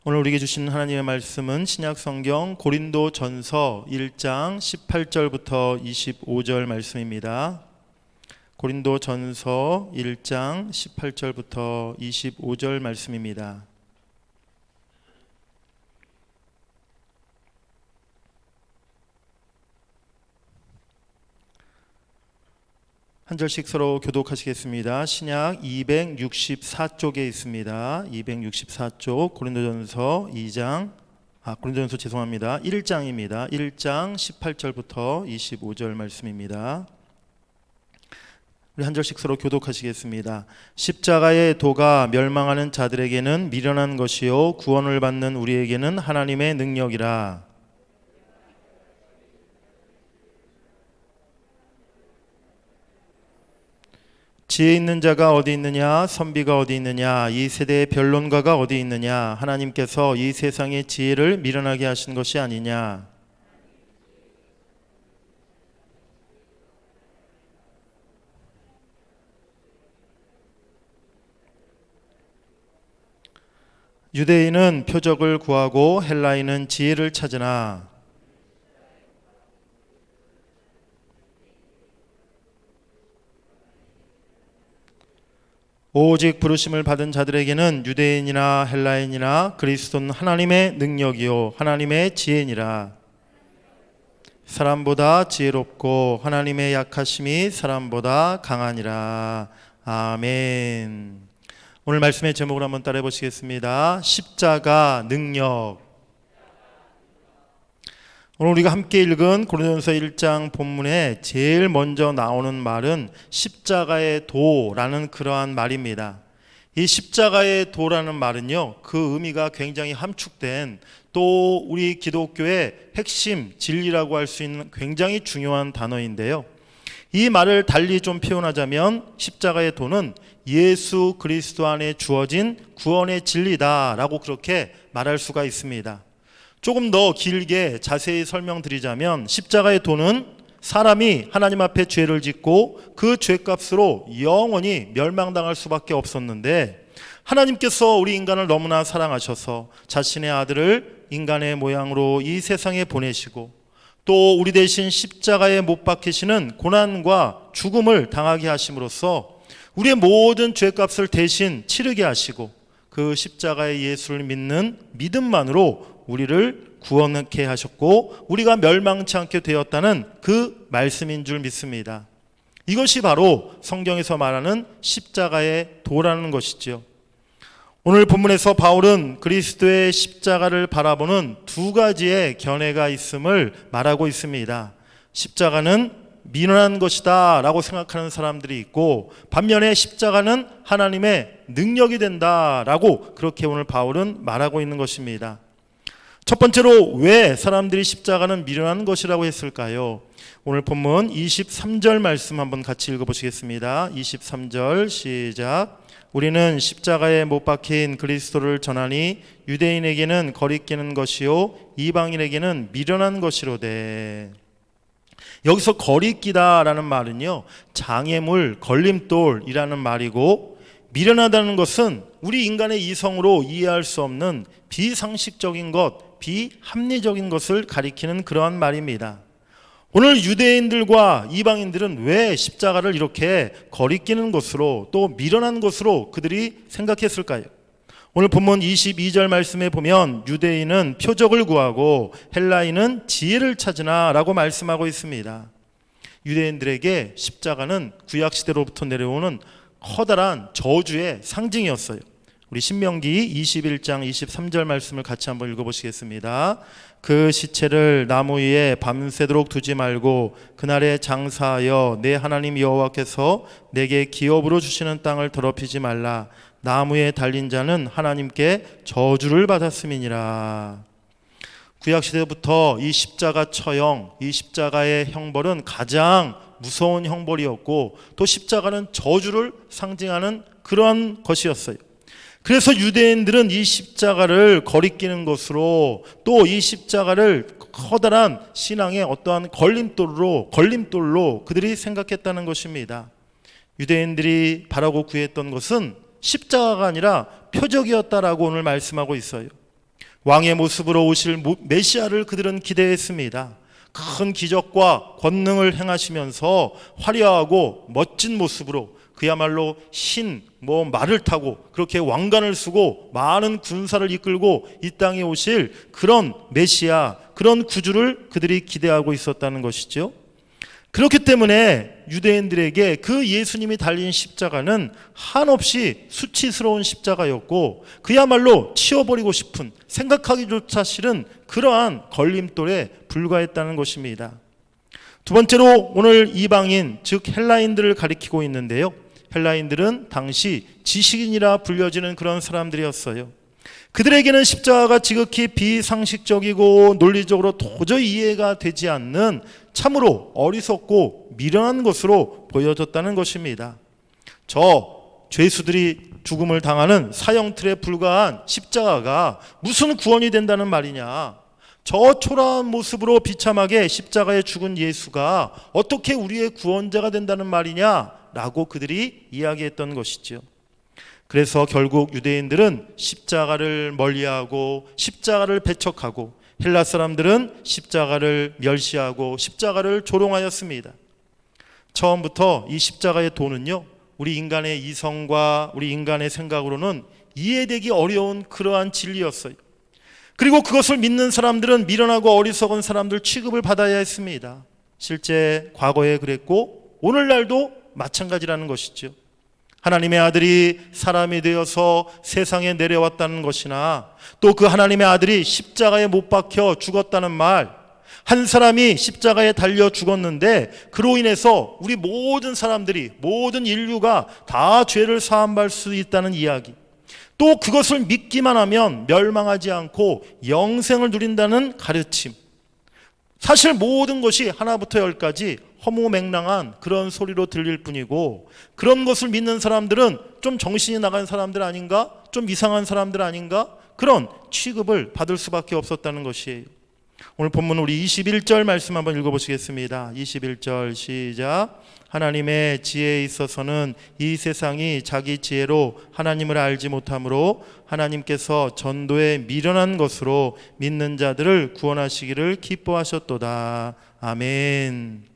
오늘 우리에게 주신 하나님의 말씀은 신약성경 고린도전서 1장 18절부터 25절 말씀입니다. 고린도전서 1장 18절부터 25절 말씀입니다. 한 절씩 서로 교독하시겠습니다. 신약 264쪽에 있습니다. 264쪽 고린도전서 1장입니다. 1장 18절부터 25절 말씀입니다. 우리 한 절씩 서로 교독하시겠습니다. 십자가의 도가 멸망하는 자들에게는 미련한 것이요 구원을 받는 우리에게는 하나님의 능력이라. 지혜 있는 자가 어디 있느냐, 선비가 어디 있느냐, 이 세대의 변론가가 어디 있느냐. 하나님께서 이 세상의 지혜를 미련하게 하신 것이 아니냐. 유대인은 표적을 구하고 헬라인은 지혜를 찾으나 오직 부르심을 받은 자들에게는 유대인이나 헬라인이나 그리스도는 하나님의 능력이요 하나님의 지혜니라. 사람보다 지혜롭고 하나님의 약하심이 사람보다 강하니라. 아멘. 오늘 말씀의 제목을 한번 따라해 보시겠습니다. 십자가 능력. 오늘 우리가 함께 읽은 고린도전서 1장 본문에 제일 먼저 나오는 말은 십자가의 도라는 그러한 말입니다. 이 십자가의 도라는 말은요, 그 의미가 굉장히 함축된, 또 우리 기독교의 핵심 진리라고 할 수 있는 굉장히 중요한 단어인데요, 이 말을 달리 좀 표현하자면 십자가의 도는 예수 그리스도 안에 주어진 구원의 진리다라고 그렇게 말할 수가 있습니다. 조금 더 길게 자세히 설명드리자면 십자가의 도는 사람이 하나님 앞에 죄를 짓고 그 죄값으로 영원히 멸망당할 수밖에 없었는데, 하나님께서 우리 인간을 너무나 사랑하셔서 자신의 아들을 인간의 모양으로 이 세상에 보내시고, 또 우리 대신 십자가에 못 박히시는 고난과 죽음을 당하게 하심으로써 우리의 모든 죄값을 대신 치르게 하시고, 그 십자가의 예수를 믿는 믿음만으로 우리를 구원케 하셨고 우리가 멸망치 않게 되었다는 그 말씀인 줄 믿습니다. 이것이 바로 성경에서 말하는 십자가의 도라는 것이죠. 오늘 본문에서 바울은 그리스도의 십자가를 바라보는 두 가지의 견해가 있음을 말하고 있습니다. 십자가는 미련한 것이다 라고 생각하는 사람들이 있고, 반면에 십자가는 하나님의 능력이 된다 라고 그렇게 오늘 바울은 말하고 있는 것입니다. 첫 번째로 왜 사람들이 십자가는 미련한 것이라고 했을까요? 오늘 본문 23절 말씀 한번 같이 읽어보시겠습니다. 23절 시작. 우리는 십자가에 못 박힌 그리스도를 전하니 유대인에게는 거리끼는 것이요 이방인에게는 미련한 것이로되. 여기서 거리끼다라는 말은요, 장애물, 걸림돌이라는 말이고, 미련하다는 것은 우리 인간의 이성으로 이해할 수 없는 비상식적인 것, 비합리적인 것을 가리키는 그러한 말입니다. 오늘 유대인들과 이방인들은 왜 십자가를 이렇게 거리끼는 것으로, 또 미련한 것으로 그들이 생각했을까요? 오늘 본문 22절 말씀에 보면 유대인은 표적을 구하고 헬라인은 지혜를 찾으나 라고 말씀하고 있습니다. 유대인들에게 십자가는 구약시대로부터 내려오는 커다란 저주의 상징이었어요. 우리 신명기 21장 23절 말씀을 같이 한번 읽어보시겠습니다. 그 시체를 나무 위에 밤새도록 두지 말고 그날에 장사하여 내 하나님 여호와께서 내게 기업으로 주시는 땅을 더럽히지 말라. 나무에 달린 자는 하나님께 저주를 받았음이니라. 구약시대부터 이 십자가 처형, 이 십자가의 형벌은 가장 무서운 형벌이었고, 또 십자가는 저주를 상징하는 그런 것이었어요. 그래서 유대인들은 이 십자가를 거리끼는 것으로, 또 이 십자가를 커다란 신앙의 어떠한 걸림돌로 그들이 생각했다는 것입니다. 유대인들이 바라고 구했던 것은 십자가가 아니라 표적이었다라고 오늘 말씀하고 있어요. 왕의 모습으로 오실 메시아를 그들은 기대했습니다. 큰 기적과 권능을 행하시면서 화려하고 멋진 모습으로 그야말로 말을 타고 그렇게 왕관을 쓰고 많은 군사를 이끌고 이 땅에 오실 그런 메시아, 그런 구주를 그들이 기대하고 있었다는 것이죠. 그렇기 때문에 유대인들에게 그 예수님이 달린 십자가는 한없이 수치스러운 십자가였고 그야말로 치워버리고 싶은, 생각하기조차 싫은 그러한 걸림돌에 불과했다는 것입니다. 두 번째로 오늘 이방인, 즉 헬라인들을 가리키고 있는데요. 헬라인들은 당시 지식인이라 불려지는 그런 사람들이었어요. 그들에게는 십자가가 지극히 비상식적이고 논리적으로 도저히 이해가 되지 않는 참으로 어리석고 미련한 것으로 보여졌다는 것입니다. 저 죄수들이 죽음을 당하는 사형틀에 불과한 십자가가 무슨 구원이 된다는 말이냐? 저 초라한 모습으로 비참하게 십자가에 죽은 예수가 어떻게 우리의 구원자가 된다는 말이냐? 라고 그들이 이야기했던 것이죠. 그래서 결국 유대인들은 십자가를 멀리하고 십자가를 배척하고 헬라 사람들은 십자가를 멸시하고 십자가를 조롱하였습니다. 처음부터 이 십자가의 도는요, 우리 인간의 이성과 우리 인간의 생각으로는 이해되기 어려운 그러한 진리였어요. 그리고 그것을 믿는 사람들은 미련하고 어리석은 사람들 취급을 받아야 했습니다. 실제 과거에 그랬고 오늘날도 마찬가지라는 것이죠. 하나님의 아들이 사람이 되어서 세상에 내려왔다는 것이나 또 그 하나님의 아들이 십자가에 못 박혀 죽었다는 말, 한 사람이 십자가에 달려 죽었는데 그로 인해서 우리 모든 사람들이, 모든 인류가 다 죄를 사함받을 수 있다는 이야기, 또 그것을 믿기만 하면 멸망하지 않고 영생을 누린다는 가르침, 사실 모든 것이 하나부터 열까지 허무맹랑한 그런 소리로 들릴 뿐이고 그런 것을 믿는 사람들은 좀 정신이 나간 사람들 아닌가? 좀 이상한 사람들 아닌가? 그런 취급을 받을 수밖에 없었다는 것이에요. 오늘 본문 우리 21절 말씀 한번 읽어보시겠습니다. 21절 시작. 하나님의 지혜에 있어서는 이 세상이 자기 지혜로 하나님을 알지 못하므로 하나님께서 전도에 미련한 것으로 믿는 자들을 구원하시기를 기뻐하셨도다. 아멘.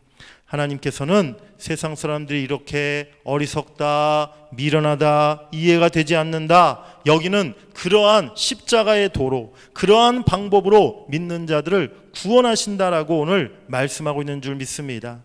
하나님께서는 세상 사람들이 이렇게 어리석다, 미련하다, 이해가 되지 않는다, 여기는 그러한 십자가의 도로, 그러한 방법으로 믿는 자들을 구원하신다라고 오늘 말씀하고 있는 줄 믿습니다.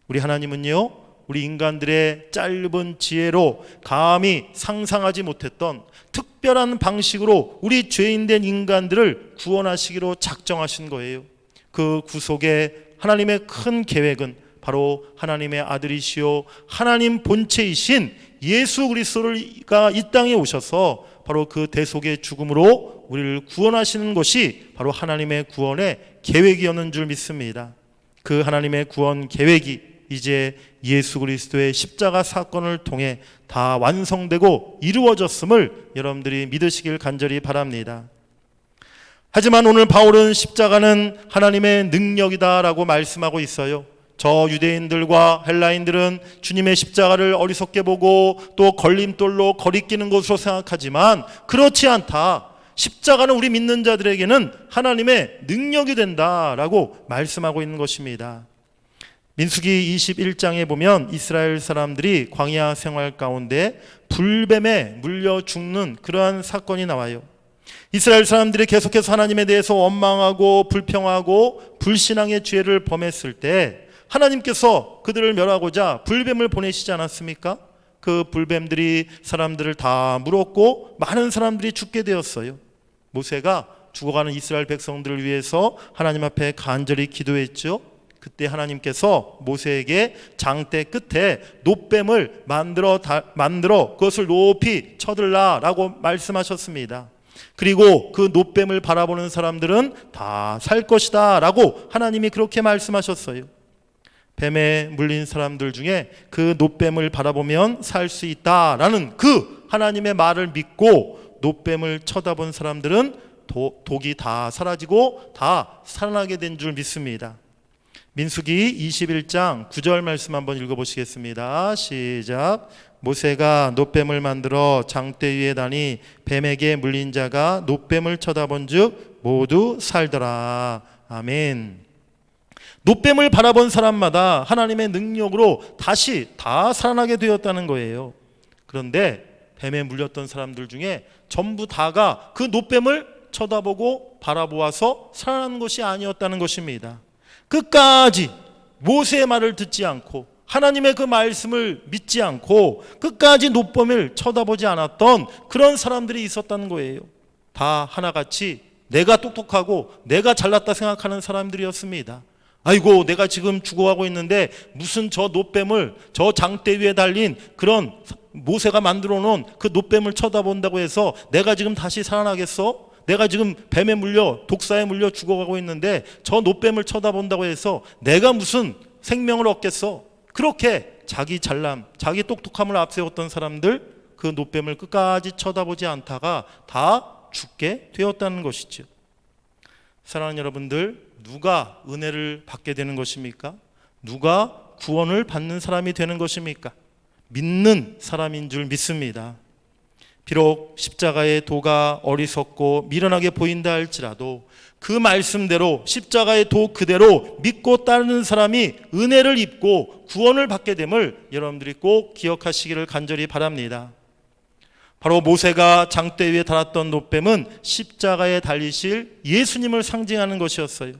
우리 하나님은요, 우리 인간들의 짧은 지혜로 감히 상상하지 못했던 특별한 방식으로 우리 죄인된 인간들을 구원하시기로 작정하신 거예요. 그 구속의 하나님의 큰 계획은 바로 하나님의 아들이시요 하나님 본체이신 예수 그리스도가 이 땅에 오셔서 바로 그 대속의 죽음으로 우리를 구원하시는 것이 바로 하나님의 구원의 계획이었는 줄 믿습니다. 그 하나님의 구원 계획이 이제 예수 그리스도의 십자가 사건을 통해 다 완성되고 이루어졌음을 여러분들이 믿으시길 간절히 바랍니다. 하지만 오늘 바울은 십자가는 하나님의 능력이다라고 말씀하고 있어요. 저 유대인들과 헬라인들은 주님의 십자가를 어리석게 보고 또 걸림돌로 거리끼는 것으로 생각하지만 그렇지 않다. 십자가는 우리 믿는 자들에게는 하나님의 능력이 된다라고 말씀하고 있는 것입니다. 민수기 21장에 보면 이스라엘 사람들이 광야 생활 가운데 불뱀에 물려 죽는 그러한 사건이 나와요. 이스라엘 사람들이 계속해서 하나님에 대해서 원망하고 불평하고 불신앙의 죄를 범했을 때 하나님께서 그들을 멸하고자 불뱀을 보내시지 않았습니까? 그 불뱀들이 사람들을 다 물었고 많은 사람들이 죽게 되었어요. 모세가 죽어가는 이스라엘 백성들을 위해서 하나님 앞에 간절히 기도했죠. 그때 하나님께서 모세에게 장대 끝에 놋뱀을 만들어 그것을 높이 쳐들라라고 말씀하셨습니다. 그리고 그 놋뱀을 바라보는 사람들은 다 살 것이다 라고 하나님이 그렇게 말씀하셨어요. 뱀에 물린 사람들 중에 그 놋뱀을 바라보면 살 수 있다라는 그 하나님의 말을 믿고 놋뱀을 쳐다본 사람들은 독이 다 사라지고 다 살아나게 된 줄 믿습니다. 민수기 21장 9절 말씀 한번 읽어보시겠습니다. 시작. 모세가 놋뱀을 만들어 장대 위에 다니 뱀에게 물린 자가 놋뱀을 쳐다본즉 모두 살더라. 아멘. 놋뱀을 바라본 사람마다 하나님의 능력으로 다시 다 살아나게 되었다는 거예요. 그런데 뱀에 물렸던 사람들 중에 전부 다가 그 놋뱀을 쳐다보고 바라보아서 살아난 것이 아니었다는 것입니다. 끝까지 모세의 말을 듣지 않고 하나님의 그 말씀을 믿지 않고 끝까지 놋뱀을 쳐다보지 않았던 그런 사람들이 있었다는 거예요. 다 하나같이 내가 똑똑하고 내가 잘났다 생각하는 사람들이었습니다. 아이고, 내가 지금 죽어가고 있는데 무슨 저 놋뱀을, 저 장대 위에 달린 그런 모세가 만들어 놓은 그 놋뱀을 쳐다본다고 해서 내가 지금 다시 살아나겠어? 내가 지금 뱀에 물려, 독사에 물려 죽어가고 있는데 저 놋뱀을 쳐다본다고 해서 내가 무슨 생명을 얻겠어? 그렇게 자기 잘남, 자기 똑똑함을 앞세웠던 사람들, 그 놋뱀을 끝까지 쳐다보지 않다가 다 죽게 되었다는 것이죠. 사랑하는 여러분들, 누가 은혜를 받게 되는 것입니까? 누가 구원을 받는 사람이 되는 것입니까? 믿는 사람인 줄 믿습니다. 비록 십자가의 도가 어리석고 미련하게 보인다 할지라도 그 말씀대로 십자가의 도 그대로 믿고 따르는 사람이 은혜를 입고 구원을 받게 됨을 여러분들이 꼭 기억하시기를 간절히 바랍니다. 바로 모세가 장대 위에 달았던 놋뱀은 십자가에 달리실 예수님을 상징하는 것이었어요.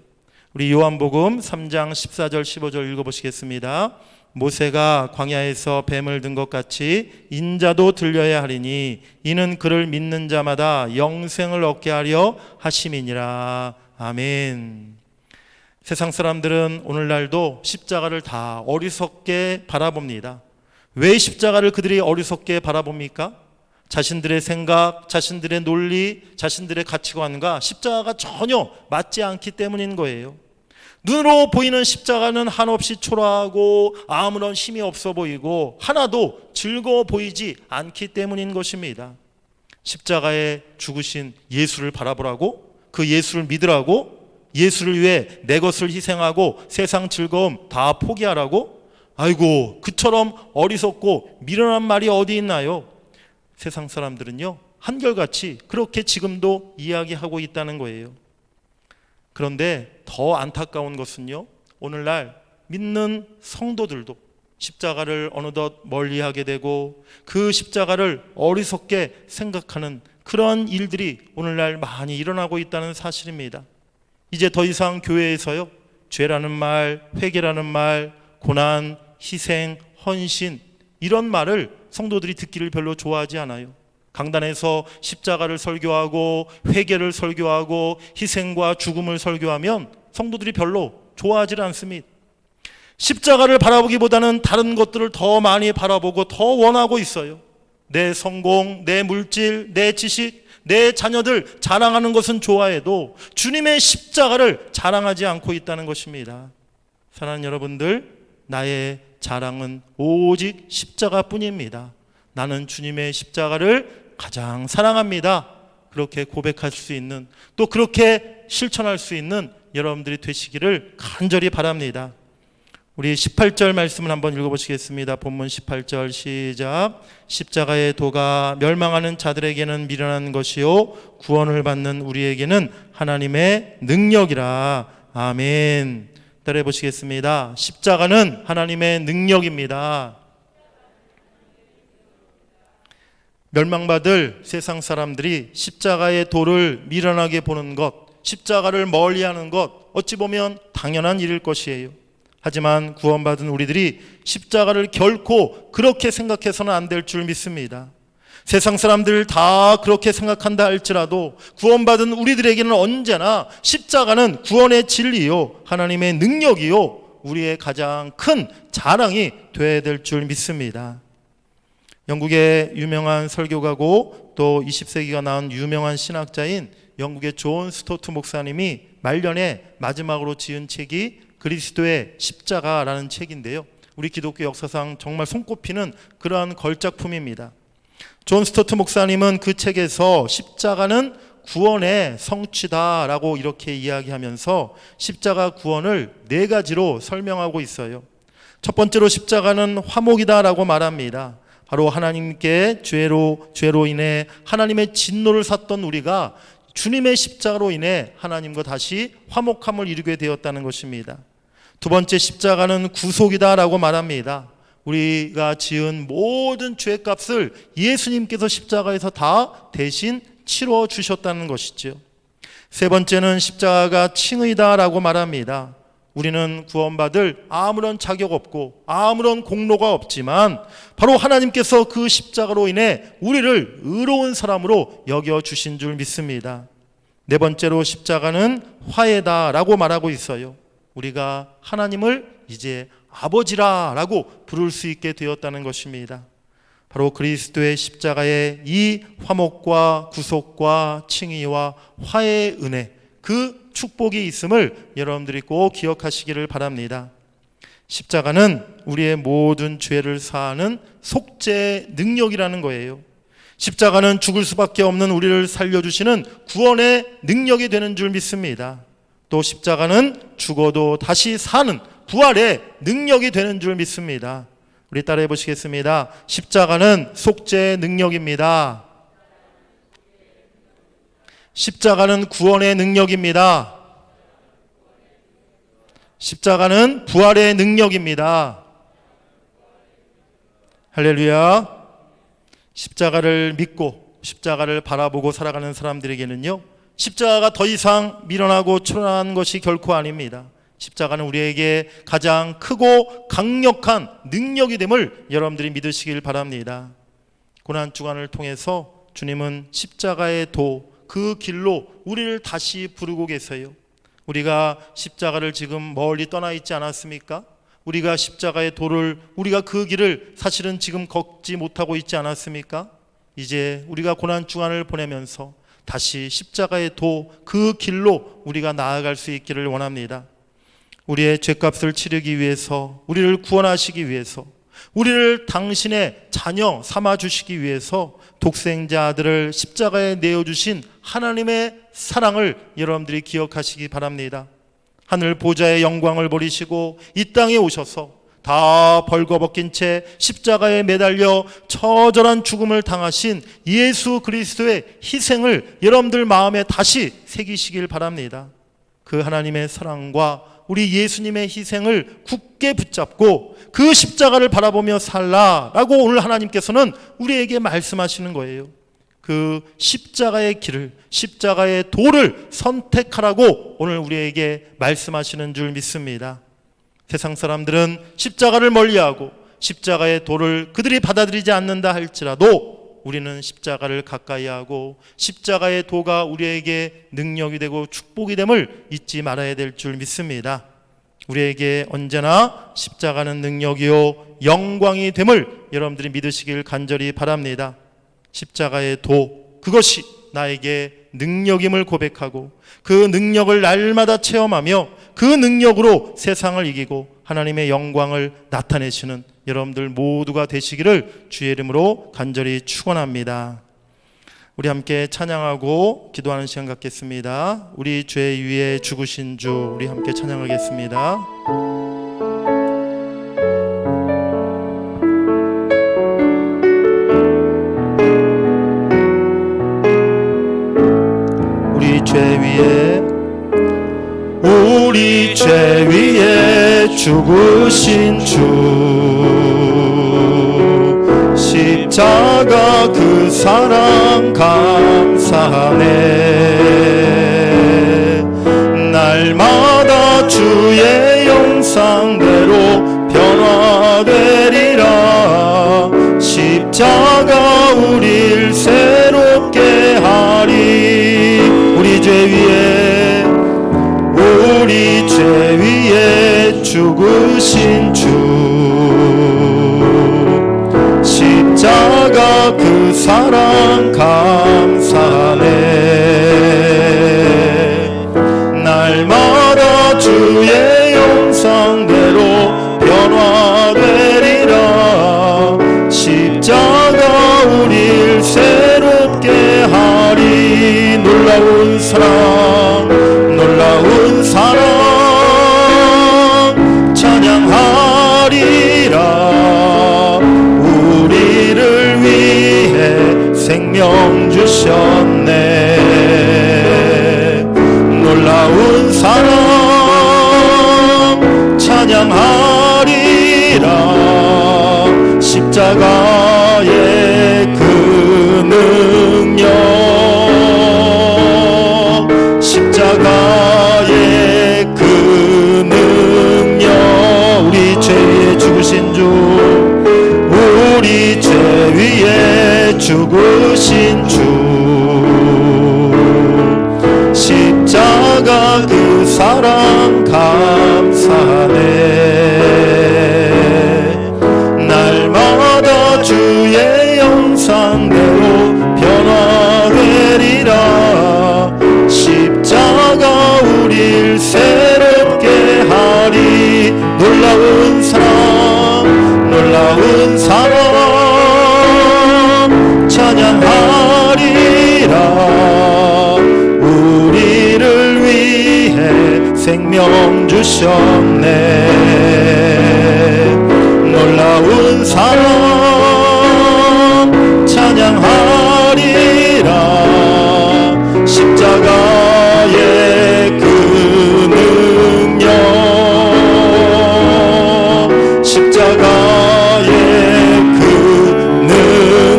우리 요한복음 3장 14절 15절 읽어보시겠습니다. 모세가 광야에서 뱀을 든 것 같이 인자도 들려야 하리니 이는 그를 믿는 자마다 영생을 얻게 하려 하심이니라. 아멘. 세상 사람들은 오늘날도 십자가를 다 어리석게 바라봅니다. 왜 십자가를 그들이 어리석게 바라봅니까? 자신들의 생각, 자신들의 논리, 자신들의 가치관과 십자가가 전혀 맞지 않기 때문인 거예요. 눈으로 보이는 십자가는 한없이 초라하고 아무런 힘이 없어 보이고 하나도 즐거워 보이지 않기 때문인 것입니다. 십자가에 죽으신 예수를 바라보라고, 그 예수를 믿으라고, 예수를 위해 내 것을 희생하고 세상 즐거움 다 포기하라고? 아이고, 그처럼 어리석고 미련한 말이 어디 있나요? 세상 사람들은요, 한결같이 그렇게 지금도 이야기하고 있다는 거예요. 그런데 더 안타까운 것은요, 오늘날 믿는 성도들도 십자가를 어느덧 멀리하게 되고 그 십자가를 어리석게 생각하는 그런 일들이 오늘날 많이 일어나고 있다는 사실입니다. 이제 더 이상 교회에서요, 죄라는 말, 회개라는 말, 고난, 희생, 헌신 이런 말을 성도들이 듣기를 별로 좋아하지 않아요. 강단에서 십자가를 설교하고 회개를 설교하고 희생과 죽음을 설교하면 성도들이 별로 좋아하지 않습니다. 십자가를 바라보기보다는 다른 것들을 더 많이 바라보고 더 원하고 있어요. 내 성공, 내 물질, 내 지식, 내 자녀들 자랑하는 것은 좋아해도 주님의 십자가를 자랑하지 않고 있다는 것입니다. 사랑하는 여러분들, 나의 자랑은 오직 십자가뿐입니다. 나는 주님의 십자가를 가장 사랑합니다. 그렇게 고백할 수 있는, 또 그렇게 실천할 수 있는 여러분들이 되시기를 간절히 바랍니다. 우리 18절 말씀을 한번 읽어보시겠습니다. 본문 18절 시작. 십자가의 도가 멸망하는 자들에게는 미련한 것이요 구원을 받는 우리에게는 하나님의 능력이라. 아멘. 따라해 보시겠습니다. 십자가는 하나님의 능력입니다. 멸망받을 세상 사람들이 십자가의 도를 미련하게 보는 것, 십자가를 멀리하는 것, 어찌 보면 당연한 일일 것이에요. 하지만 구원받은 우리들이 십자가를 결코 그렇게 생각해서는 안 될 줄 믿습니다. 세상 사람들 다 그렇게 생각한다 할지라도 구원받은 우리들에게는 언제나 십자가는 구원의 진리요, 하나님의 능력이요, 우리의 가장 큰 자랑이 되어야 될 줄 믿습니다. 영국의 유명한 설교가고 또 20세기가 낳은 유명한 신학자인 영국의 존 스토트 목사님이 말년에 마지막으로 지은 책이 그리스도의 십자가라는 책인데요, 우리 기독교 역사상 정말 손꼽히는 그러한 걸작품입니다. 존 스토트 목사님은 그 책에서 십자가는 구원의 성취다라고 이렇게 이야기하면서 십자가 구원을 4가지로 설명하고 있어요. 첫 번째로 십자가는 화목이다라고 말합니다. 바로 하나님께 죄로 인해 하나님의 진노를 샀던 우리가 주님의 십자가로 인해 하나님과 다시 화목함을 이루게 되었다는 것입니다. 두 번째, 십자가는 구속이다라고 말합니다. 우리가 지은 모든 죄값을 예수님께서 십자가에서 다 대신 치러 주셨다는 것이죠. 세 번째는 십자가가 칭의다라고 말합니다. 우리는 구원받을 아무런 자격 없고 아무런 공로가 없지만 바로 하나님께서 그 십자가로 인해 우리를 의로운 사람으로 여겨주신 줄 믿습니다. 네 번째로 십자가는 화해다라고 말하고 있어요. 우리가 하나님을 이제 아버지라라고 부를 수 있게 되었다는 것입니다. 바로 그리스도의 십자가의 이 화목과 구속과 칭의와 화해의 은혜, 그 축복이 있음을 여러분들이 꼭 기억하시기를 바랍니다. 십자가는 우리의 모든 죄를 사하는 속죄 능력이라는 거예요. 십자가는 죽을 수밖에 없는 우리를 살려주시는 구원의 능력이 되는 줄 믿습니다. 또 십자가는 죽어도 다시 사는 부활의 능력이 되는 줄 믿습니다. 우리 따라해 보시겠습니다. 십자가는 속죄의 능력입니다. 십자가는 구원의 능력입니다. 십자가는 부활의 능력입니다. 할렐루야. 십자가를 믿고 십자가를 바라보고 살아가는 사람들에게는요, 십자가가 더 이상 미련하고 초라한 것이 결코 아닙니다. 십자가는 우리에게 가장 크고 강력한 능력이 됨을 여러분들이 믿으시길 바랍니다. 고난주간을 통해서 주님은 십자가의 도, 그 길로 우리를 다시 부르고 계세요. 우리가 십자가를 지금 멀리 떠나 있지 않았습니까? 우리가 십자가의 도를, 우리가 그 길을 사실은 지금 걷지 못하고 있지 않았습니까? 이제 우리가 고난주간을 보내면서 다시 십자가의 도, 그 길로 우리가 나아갈 수 있기를 원합니다. 우리의 죄값을 치르기 위해서, 우리를 구원하시기 위해서, 우리를 당신의 자녀 삼아주시기 위해서 독생자 아들을 십자가에 내어주신 하나님의 사랑을 여러분들이 기억하시기 바랍니다. 하늘 보좌의 영광을 버리시고 이 땅에 오셔서 다 벌거벗긴 채 십자가에 매달려 처절한 죽음을 당하신 예수 그리스도의 희생을 여러분들 마음에 다시 새기시길 바랍니다. 그 하나님의 사랑과 우리 예수님의 희생을 굳게 붙잡고 그 십자가를 바라보며 살라라고 오늘 하나님께서는 우리에게 말씀하시는 거예요. 그 십자가의 길을, 십자가의 도를 선택하라고 오늘 우리에게 말씀하시는 줄 믿습니다. 세상 사람들은 십자가를 멀리하고 십자가의 도를 그들이 받아들이지 않는다 할지라도 우리는 십자가를 가까이 하고 십자가의 도가 우리에게 능력이 되고 축복이 됨을 잊지 말아야 될 줄 믿습니다. 우리에게 언제나 십자가는 능력이요 영광이 됨을 여러분들이 믿으시길 간절히 바랍니다. 십자가의 도, 그것이 나에게 능력임을 고백하고 그 능력을 날마다 체험하며 그 능력으로 세상을 이기고 하나님의 영광을 나타내시는 여러분들 모두가 되시기를 주의 이름으로 간절히 축원합니다. 우리 함께 찬양하고 기도하는 시간 갖겠습니다. 우리 죄 위에 죽으신 주, 우리 함께 찬양하겠습니다. 우리 죄 위에 죽으신 주, 십자가 그 사랑 감사하네. 날마다 주의 형상대로 변화되리라. 십자가 우릴 새롭게 하리. 우리 죄 위에 죽으신 주, 십자가 그 사랑 감사하네. 날마다 주의 형상대로 변화되리라. 십자가 우릴 새롭게 하리. 놀라운 사랑, 놀라운 사랑 찬양하리라. 우리를 생명 주셨네. 놀라운 사랑 찬양하리라. 십자가의 그 능력, 십자가의 그 능력, 우리 죄 위에 죽으신 주, 우리 죄 위에 죽으신 주, 십자가 그 사랑 감사하네. 날마다 주의 형상대로 변화되리라. 십자가 우릴 새롭게 하리. 놀라운 사랑, 놀라운 사랑 찬양하리라. 우리를 위해 생명 주셨네. 놀라운 사랑 찬양하리라. 십자가의 그 능력, 십자가의 그 능.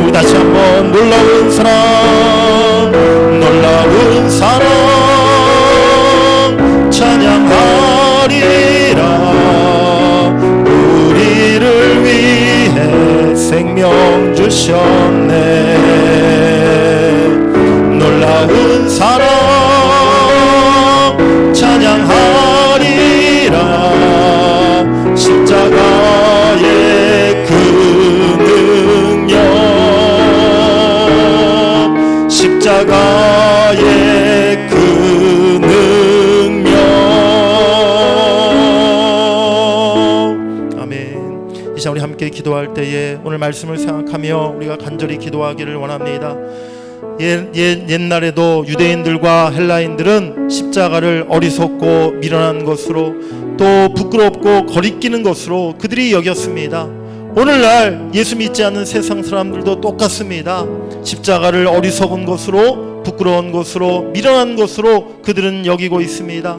우리 다시 한번 놀라운 사랑, 놀라운 사랑 찬양하리라. 우리를 위해 생명 주셨네. 놀라운 사랑 찬양하리라. 십자가의 그 능력, 십자가의 그 능력. 아멘. 이 시간 우리 함께 기도할 때에 오늘 말씀을 생각하며 우리가 간절히 기도하기를 원합니다. 옛날에도 유대인들과 헬라인들은 십자가를 어리석고 미련한 것으로, 또 부끄럽고 거리끼는 것으로 그들이 여겼습니다. 오늘날 예수 믿지 않는 세상 사람들도 똑같습니다. 십자가를 어리석은 것으로, 부끄러운 것으로, 미련한 것으로 그들은 여기고 있습니다.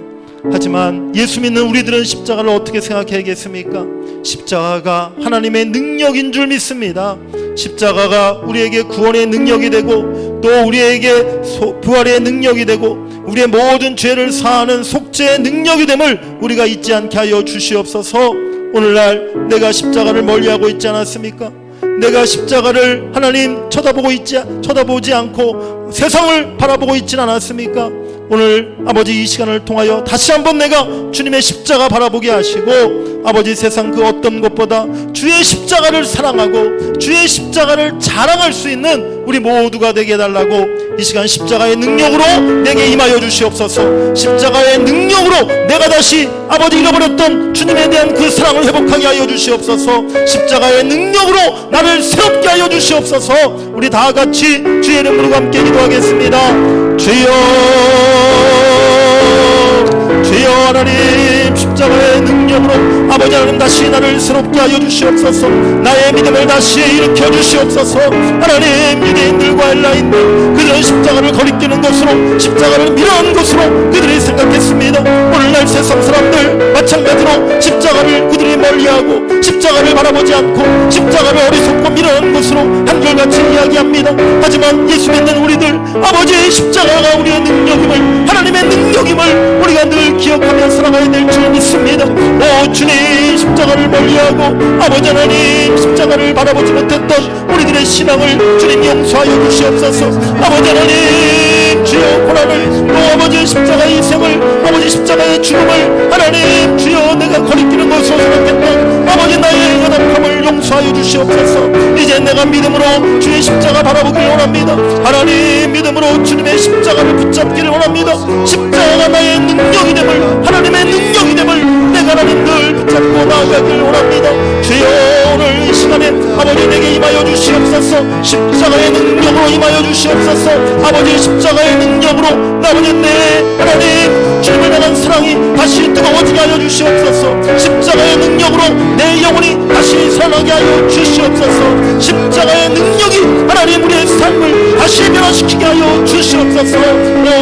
하지만 예수 믿는 우리들은 십자가를 어떻게 생각해야겠습니까? 십자가가 하나님의 능력인 줄 믿습니다. 십자가가 우리에게 구원의 능력이 되고, 또 우리에게 부활의 능력이 되고, 우리의 모든 죄를 사하는 속죄의 능력이 됨을 우리가 잊지 않게 하여 주시옵소서. 오늘날 내가 십자가를 멀리하고 있지 않았습니까? 내가 십자가를 하나님 쳐다보지 않고 세상을 바라보고 있지는 않았습니까? 오늘 아버지 이 시간을 통하여 다시 한번 내가 주님의 십자가 바라보게 하시고, 아버지 세상 그 어떤 것보다 주의 십자가를 사랑하고 주의 십자가를 자랑할 수 있는 우리 모두가 되게 해달라고 이 시간 십자가의 능력으로 내게 임하여 주시옵소서. 십자가의 능력으로 내가 다시 아버지 잃어버렸던 주님에 대한 그 사랑을 회복하게 하여 주시옵소서. 십자가의 능력으로 나를 새롭게 하여 주시옵소서. 우리 다 같이 주의 이름으로 함께 기도하겠습니다. 주여, 주여 하나님, 십자가의 능력으로 아버지 하나님 다시 나를 새롭게 하여 주시옵소서. 나의 믿음을 다시 일으켜 주시옵소서. 하나님, 유대인들과 헬라인들 그들은 십자가를 거리끼는 것으로, 십자가를 미워하는 것으로 그들이 생각했습니다. 오늘날 세상 사람들 마찬가지로 십자가를 그들이 멀리하고 십자가를 바라보지 않고 십자가를 어리석고 미워하는 것으로 한결같이 이야기합니다. 하지만 예수 믿는 우리들, 아버지의 십자가가 우리의 능력임을, 하나님의 능력임을 우리가 늘 기억하며 살아가야 될 줄 믿습니다. 오 주님, 십자가를 멀리하고 아버지 하나님 십자가를 바라보지 못했던 우리들의 신앙을 주님 용서하여 주시옵소서. 아버지 하나님, 주여 고난을, 또 아버지 십자가의 희생을, 아버지 십자가의 죽음을 하나님 주여 내가 거리끼는 것으로 생각했던 아버지 나의 연약함을 용서하여 주시옵소서. 이제 내가 믿음으로 주의 십자가 바라보기를 원합니다. 하나님, 믿음으로 주님의 십자가를 붙잡기를 원합니다. 십자가가 나의 능력이 됨을, 하나님의 능력이 됨을 내가 하나님 늘 붙잡고 나아가기를 원합니다. 주여 오늘 이 시간에 아버지 내게 임하여 주시옵소서. 십자가의 능력으로 임하여 주시옵소서. 아버지 십자가의 능력으로 아버지 내 하나님 주님을 향한 사랑 사랑이 다시 뜨거워지게 하여 주시옵소서. 십자가의 능력으로 내 영혼이 다시 살아나게 하여 주시옵소서. 십자가의 능력이 하나님 우리의 삶을 다시 변화시키게 하여 주시옵소서.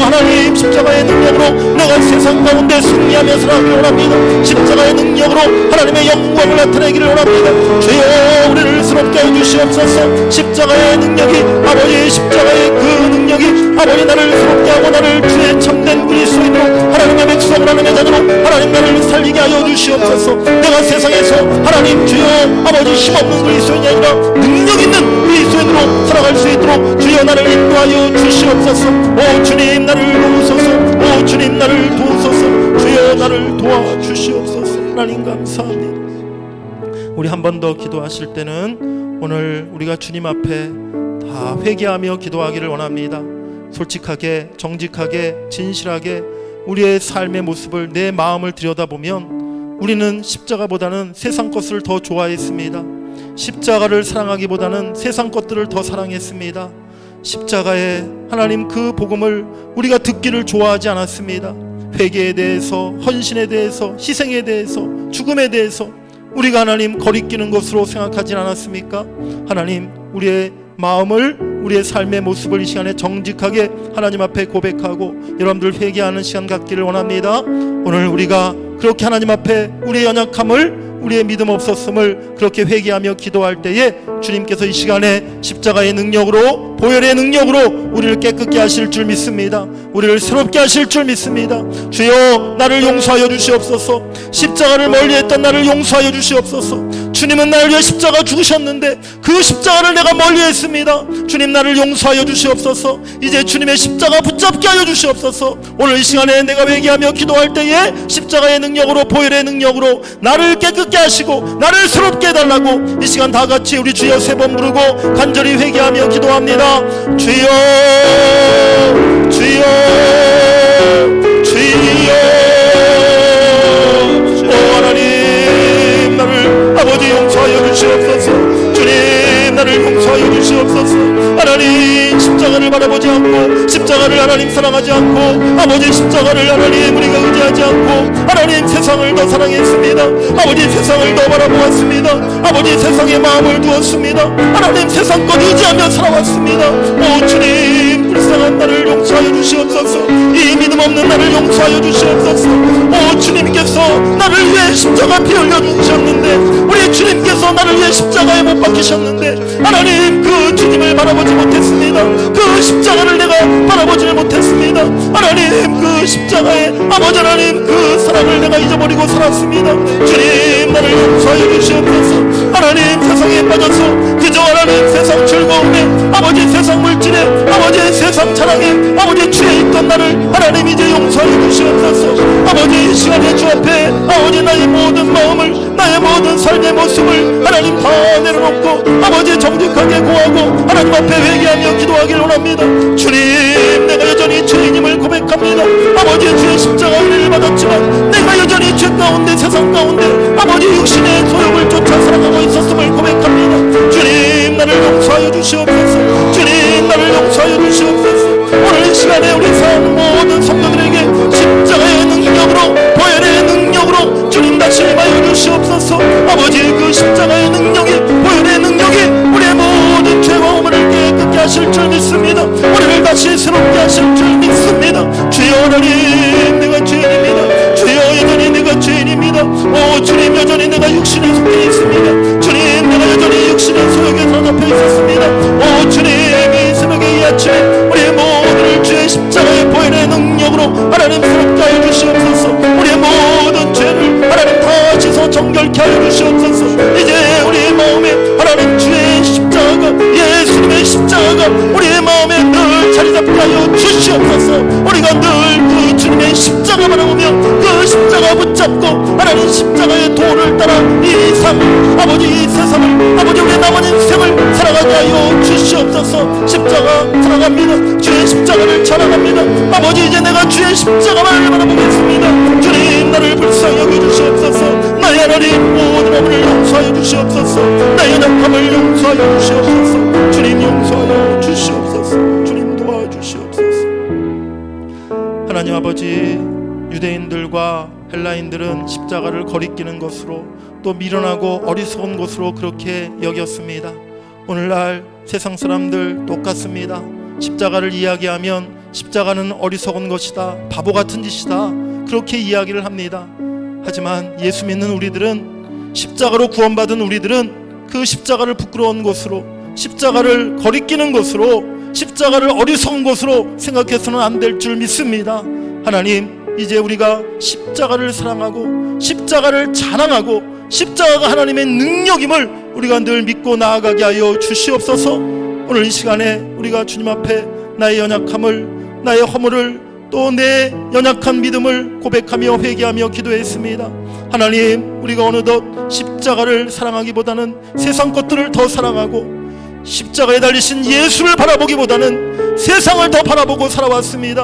하나님, 십자가의 능력으로 내가 세상 가운데 승리하며 살아가기를 원합니다. 십자가의 능력으로 하나님의 영광을 나타내기를 원합니다. 주여, 우리를 새롭게 하여 주시옵소서. 십자가의 능력이, 아버지 십자가의 그 능력이 아버지 나를 새롭게 하고 나를 주의 참된 그리스도인으로 하나님의 백성, 하나님의 자녀로 하나님 나를 살리게 하여 주시옵소서. 내가 세상에서 하나님 주여 아버지 힘없는 그리스도인이 아니라 능력 있는 그리스도인으로 살아갈 수 있도록 주여 나를 인도하여 주시옵소서. 오 주님, 나를 도우소서. 오 주님, 나를 도우소서. 주여, 나를 도와주시옵소서. 하나님 감사합니다. 우리 한 번 더 기도하실 때는 오늘 우리가 주님 앞에 다 회개하며 기도하기를 원합니다. 솔직하게, 정직하게, 진실하게 우리의 삶의 모습을, 내 마음을 들여다보면 우리는 십자가보다는 세상 것을 더 좋아했습니다. 십자가를 사랑하기보다는 세상 것들을 더 사랑했습니다. 십자가의 하나님 그 복음을 우리가 듣기를 좋아하지 않았습니다. 회개에 대해서, 헌신에 대해서, 희생에 대해서, 죽음에 대해서 우리가 하나님 거리끼는 것으로 생각하진 않았습니까? 하나님, 우리의 마음을, 우리의 삶의 모습을 이 시간에 정직하게 하나님 앞에 고백하고 여러분들 회개하는 시간 갖기를 원합니다. 오늘 우리가 그렇게 하나님 앞에 우리의 연약함을, 우리의 믿음 없었음을 그렇게 회개하며 기도할 때에 주님께서 이 시간에 십자가의 능력으로, 보혈의 능력으로 우리를 깨끗게 하실 줄 믿습니다. 우리를 새롭게 하실 줄 믿습니다. 주여, 나를 용서하여 주시옵소서. 십자가를 멀리했던 나를 용서하여 주시옵소서. 주님은 나를 위해 십자가 죽으셨는데 그 십자가를 내가 멀리했습니다. 주님, 나를 용서하여 주시옵소서. 이제 주님의 십자가 붙잡게 하여 주시옵소서. 오늘 이 시간에 내가 회개하며 기도할 때에 십자가의 능력으로, 보혈의 능력으로 나를 깨끗게 하시고 나를 새롭게 해달라고 이 시간 다 같이 우리 주여 세 번 부르고 간절히 회개하며 기도합니다. 주여, 주여, 주여. 오 하나님, 나를 아버지 용서하여 주시옵소서. 주님, 나를 용서하여 주시옵소서. 하나님, 십자가를 바라보지 않고, 십자가를 하나님 사랑하지 않고, 아버지 십자가를 하나님 우리가 의지하지 않고, 하나님 세상을 더 사랑했습니다. 아버지 세상을 더 바라보았습니다. 아버지 세상에 마음을 두었습니다. 하나님 세상 것 의지하며 살아왔습니다. 오 주님, 불쌍한 나를 용서하여 주시옵소서. 이 믿음 없는 나를 용서하여 주시옵소서. 오 주님께서 나를 위해 십자가 피 흘려 주셨는데, 우리 주님께서 나를 위해 십자가에 못 박히셨는데 하나님 그 주님을 바라보지 못했습니다. 그 십자가를 내가 바라보지를 못했습니다. 하나님 그 십자가에 아버지 하나님 그 사랑을 내가 잊어버리고 살았습니다. 주님, 나를 용서하여 주시옵소서. 하나님 세상에 빠져서 그저 하나님 세상 즐거움에, 아버지 세상 물질에, 아버지 세상 자랑에, 아버지 취해 있던 나를 하나님 이제 용서하여 주시옵소서. 아버지 이 시간에 주 앞에 아버지 나의 모든 마음을, 나의 모든 삶의 모습을 하나님 다 내려놓고 아버지 정직하게 구하고 하나님 앞에 회개하며 기도하기를 원합니다. 주님, 내가 여전히 죄인임을 고백합니다. 아버지 주의 십자가 은혜를 받았지만 내가 여전히 죄 가운데, 세상 가운데 아버지 육신의 소욕을 쫓아 살아가고 있었음을 고백합니다. 주님, 나를 용서하여 주시옵소서. 주님, 나를 용서하여 주시옵소서. 오늘 이 시간에 우리 사는 모든 성도들에게 십자가의 능력으로, 보혈의 능력으로 주님 다시 임하여 주시옵소서. 아버지 그 십자가의 능력이, 보혈의 능력이 우리의 모든 죄와 오물을 깨끗게 하실 줄 믿습니다. 우리를 다시 새롭게 하실 줄 믿습니다. 주여, 하나님 내가 죄인입니다. 주여, 여전히 내가 죄인입니다. 오 주님, 여전히 내가 육신에 속해 있습니다. 주님, 내가 여전히 육신의 소욕에 사로잡혀 있었습니다. 오 주님, 이 새벽에 이 아침에 우리의 모든 주의 십자가의 보혈의 능력으로 하나님 새롭게 하여 주시옵소서. 우리의 모든 죄를 하나님 다 씻어 정결케 하여 주시옵소서. 이제 우리의 마음에 하나님 주의 십자가가, 예수님의 십자가가 우리의 마음에 늘 자리잡게 하여 주시옵소서. 우리가 늘 그 주님의 십자가 바라보며 그 십자가 붙잡고 하나님 십자가의 도를 따라 이 삶을, 아버지 이 세상을, 아버지 우리의 남은 인생을 살아가게 하여 주시옵소서. 십자가 사랑합니다. 주의 십자가를 찬양합니다. 아버지 이제 내가 주의 십자가를 바라보겠습니다. 주님, 나를 불쌍히 여겨주시옵소서. 나의 하나님 모든 어머니를 용서하여 주시옵소서. 나의 연약함을 용서하여 주시옵소서. 주님 용서하여 주시옵소서. 주님 도와주시옵소서. 하나님 아버지, 유대인들과 헬라인들은 십자가를 거리끼는 것으로 또 미련하고 어리석은 것으로 그렇게 여겼습니다. 오늘날 세상 사람들 똑같습니다. 십자가를 이야기하면 십자가는 어리석은 것이다, 바보 같은 짓이다, 그렇게 이야기를 합니다. 하지만 예수 믿는 우리들은, 십자가로 구원받은 우리들은 그 십자가를 부끄러운 것으로, 십자가를 거리끼는 것으로, 십자가를 어리석은 것으로 생각해서는 안 될 줄 믿습니다. 하나님, 이제 우리가 십자가를 사랑하고 십자가를 자랑하고 십자가가 하나님의 능력임을 우리가 늘 믿고 나아가게 하여 주시옵소서. 오늘 이 시간에 우리가 주님 앞에 나의 연약함을, 나의 허물을, 또 내 연약한 믿음을 고백하며 회개하며 기도했습니다. 하나님, 우리가 어느덧 십자가를 사랑하기보다는 세상 것들을 더 사랑하고 십자가에 달리신 예수를 바라보기보다는 세상을 더 바라보고 살아왔습니다.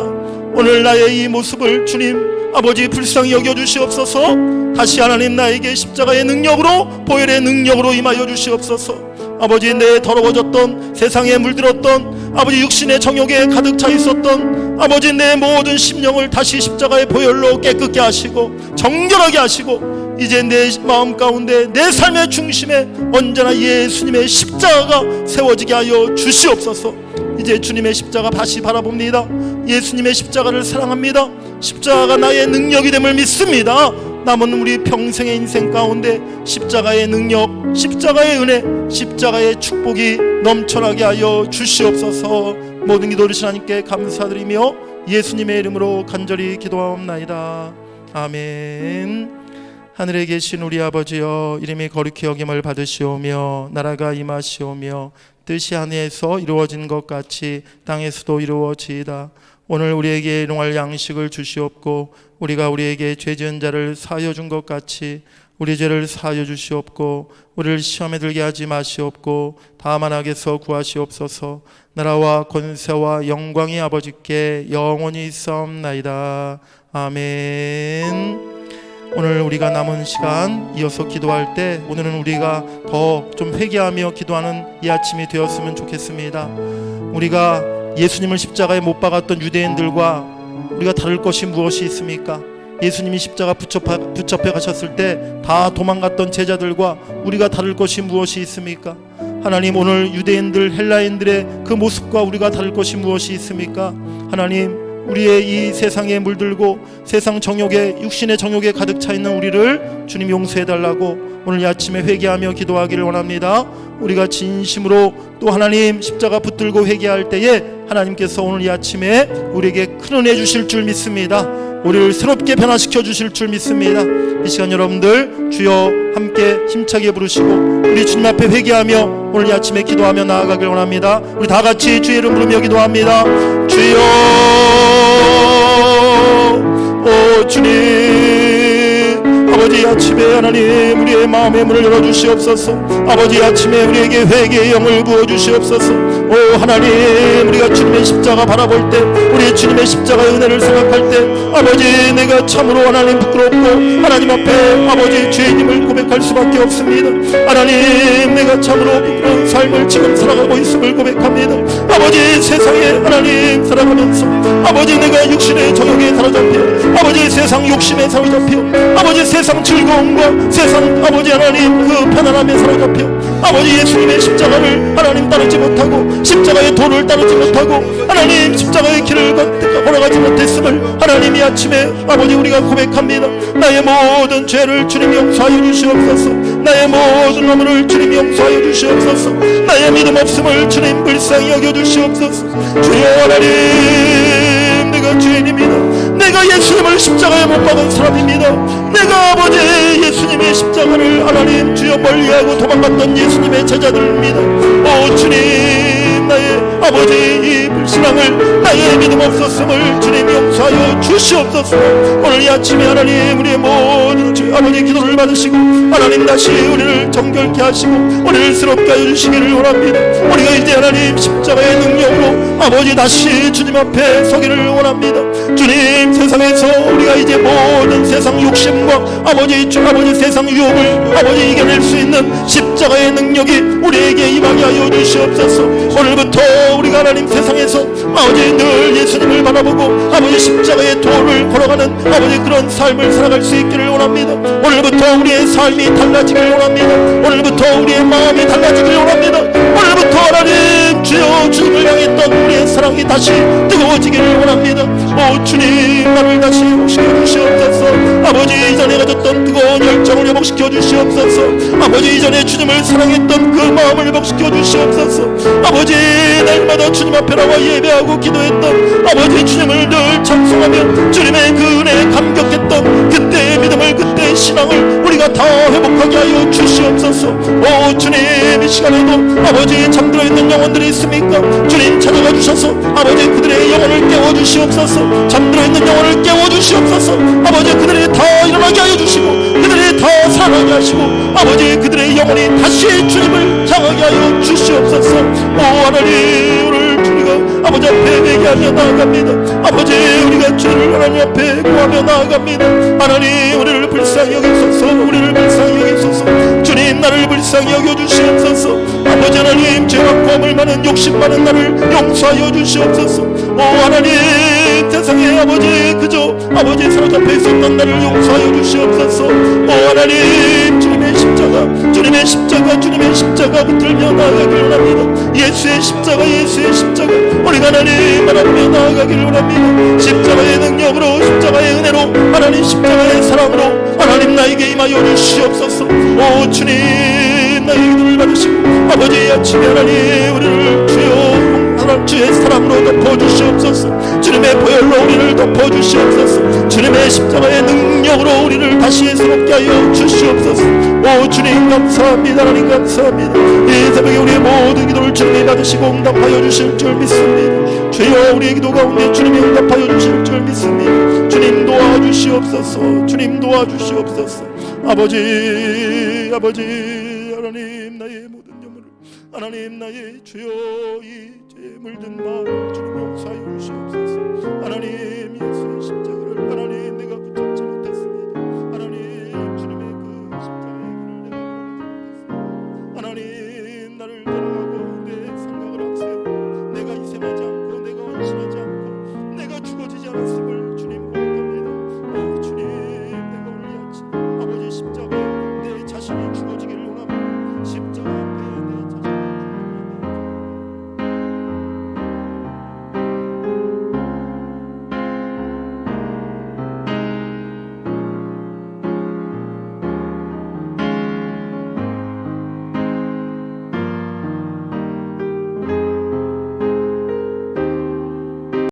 오늘 나의 이 모습을 주님 아버지 불쌍히 여겨주시옵소서. 다시 하나님 나에게 십자가의 능력으로, 보혈의 능력으로 임하여 주시옵소서. 아버지, 내 더러워졌던, 세상에 물들었던, 아버지 육신의 정욕에 가득 차 있었던 아버지 내 모든 심령을 다시 십자가의 보혈로 깨끗게 하시고 정결하게 하시고, 이제 내 마음 가운데, 내 삶의 중심에 언제나 예수님의 십자가가 세워지게 하여 주시옵소서. 이제 주님의 십자가 다시 바라봅니다. 예수님의 십자가를 사랑합니다. 십자가가 나의 능력이 됨을 믿습니다. 남은 우리 평생의 인생 가운데 십자가의 능력, 십자가의 은혜, 십자가의 축복이 넘쳐나게 하여 주시옵소서. 모든 기도 들으신 하나님께 감사드리며 예수님의 이름으로 간절히 기도하옵나이다. 아멘. 하늘에 계신 우리 아버지여, 이름이 거룩히 여김을 받으시오며 나라가 임하시오며 뜻이 하늘에서 이루어진 것 같이 땅에서도 이루어지이다. 오늘 우리에게 일용할 양식을 주시옵고 우리가 우리에게 죄 지은 자를 사하여 준 것 같이 우리 죄를 사하여 주시옵고 우리를 시험에 들게 하지 마시옵고 다만 악에서 구하시옵소서. 나라와 권세와 영광이 아버지께 영원히 있사옵나이다. 아멘. 오늘 우리가 남은 시간 이어서 기도할 때, 오늘은 우리가 더 좀 회개하며 기도하는 이 아침이 되었으면 좋겠습니다. 우리가 예수님을 십자가에 못 박았던 유대인들과 우리가 다를 것이 무엇이 있습니까? 예수님이 십자가 붙잡혀 가셨을 때 다 도망갔던 제자들과 우리가 다를 것이 무엇이 있습니까? 하나님, 오늘 유대인들, 헬라인들의 그 모습과 우리가 다를 것이 무엇이 있습니까? 하나님, 우리의 이 세상에 물들고 세상 정욕에, 육신의 정욕에 가득 차 있는 우리를 주님 용서해달라고 오늘 이 아침에 회개하며 기도하기를 원합니다. 우리가 진심으로 또 하나님 십자가 붙들고 회개할 때에 하나님께서 오늘 이 아침에 우리에게 큰 은혜 주실 줄 믿습니다. 우리를 새롭게 변화시켜 주실 줄 믿습니다. 이 시간 여러분들 주여 함께 힘차게 부르시고 우리 주님 앞에 회개하며 오늘 이 아침에 기도하며 나아가길 원합니다. 우리 다 같이 주의 이름 부르며 기도합니다. 주여, 오 주님, 아버지 아침에 하나님 우리의 마음의 문을 열어주시옵소서. 아버지 아침에 우리에게 회개의 영을 부어주시옵소서. 오 하나님, 우리가 주님의 십자가 바라볼 때, 우리 주님의 십자가의 은혜를 생각할 때 아버지, 내가 참으로 하나님 부끄럽고 하나님 앞에 아버지 죄인임을 고백할 수밖에 없습니다. 하나님, 내가 참으로 부끄러운 삶을 지금 살아가고 있음을 고백합니다. 아버지, 세상에 하나님 살아가면서 아버지 내가 육신의 정욕에 사로잡혀 아버지 세상 욕심에 사로잡혀 아버지 세상 즐거움과 세상 아버지 하나님 그 편안함에 사로잡혀 아버지 예수님의 십자가를 하나님 따르지 못하고 십자가의 도를 따르지 못하고 하나님 십자가의 길을 걸어가지 못했음을 하나님 이 아침에 아버지 우리가 고백합니다. 나의 모든 죄를 주님 용서하여 주시옵소서. 나의 모든 허물을 주님 용서하여 주시옵소서. 나의 믿음 없음을 주님 불쌍히 여겨 주시옵소서. 주여 하나님, 내가 죄인입니다. 내가 예수님을 십자가에 못 박은 사람입니다. 내가 아버지 예수님의 십자가를 하나님 주여 멀리하고 도망갔던 예수님의 제자들입니다. 오 주님, 나의 아버지 이 불신앙을, 나의 믿음 없었음을 주님 용서하여 주시옵소서. 오늘 이 아침에 하나님 우리의 모든 아버지 기도를 받으시고 하나님 다시 우리를 정결케 하시고 우리를 새롭게 하여 주시기를 원합니다. 우리가 이제 하나님 십자가의 능력으로 아버지 다시 주님 앞에 서기를 원합니다. 주님, 세상에서 우리가 이제 모든 세상 욕심과 아버지 세상 유혹을 아버지 이겨낼 수 있는 십자가의 능력이 우리에게 임하게 하여 주시옵소서. 오늘부터 우리가 하나님 세상에서 아버지 늘 예수님을 바라보고 아버지 십자가의 도를 걸어가는 아버지 그런 삶을 살아갈 수 있기를 원합니다. 오늘부터 우리의 삶이 달라지기를 원합니다. 오늘부터 우리의 마음이 달라지기를 원합니다. 오늘부터 하나님 주여 주님을 향했던 우리의 사랑이 다시 뜨거워지기를 원합니다. 오 주님, 나를 다시 회복시켜 주시옵소서. 아버지 이전에 가졌던 뜨거운 열정을 회복시켜 주시옵소서. 아버지 이전에 주님을 사랑했던 그 마음을 회복시켜 주시옵소서. 아버지 날마다 주님 앞에 나와 예배하고 기도했던 아버지 주님을 늘 찬송하며 주님의 그 은혜에 감격했던 그때의 믿음을, 그때의 신앙을 우리가 다 회복하게 하여 주시옵소서. 오 주님, 이 시간에도 아버지 잠들어 있는 영혼들이 있습니까? 주님 찾아가 주셔서 아버지 그들의 영혼을 깨워 주시옵소서. 잠들어 있는 영혼을 깨워 주시옵소서. 아버지 그들이 다 일어나게 하여 주시고 그들이 다 살아나게 하시고 아버지 그들의 영혼이 다시 주님을 향하게 하여 주시옵소서. 오 하나님, 오늘 우리가 아버지 앞에 회개하며 나아갑니다. 아버지 우리가 주님을 하나님 앞에 구하며 나아갑니다. 하나님 우리를 불쌍히 여기소서. 우리를 불쌍히 여기소서. 주님 나를 불쌍히 여겨주시옵소서. 아버지 하나님, 죄가 고함을 많은 욕심 많은 나를 용서하여 주시옵소서. 오 하나님, 세상에 아버지 그저 아버지 사로잡혀 있었던 나를 용서하여 주시옵소서. 오 하나님, 주님의 십자가 주님의 십자가 주님의 십자가 붙들며 나아가기를 원합니다. 예수의 십자가 예수의 십자가 우리가 하나님 바라보며 나아가기를 원합니다. 십자가의 능력으로 십자가의 은혜로 하나님 십자가의 사랑으로 하나님 나에게 임하여 주시옵소서. 오 주님, 나의 기도를 받으시고 아버지 아침에 하나님 우리를 주여 주의 사랑으로 덮어주시옵소서. 주님의 보혈로 우리를 덮어주시옵소서. 주님의 십자가의 능력으로 우리를 다시 새롭게 하여 주시옵소서. 오 주님 감사합니다. 하나님 감사합니다. 이 새벽에 우리의 모든 기도를 주님이 받으시고 응답하여 주실 줄 믿습니다. 주여 우리의 기도 가운데 주님이 응답하여 주실 줄 믿습니다. 주님 도와주시옵소서. 주님 도와주시옵소서. 아버지 하나님, 나의 모든 영혼을 하나님, 나의 주여 이 죄에 물든 마음을 주님 용서하여 주시옵소서. 하나님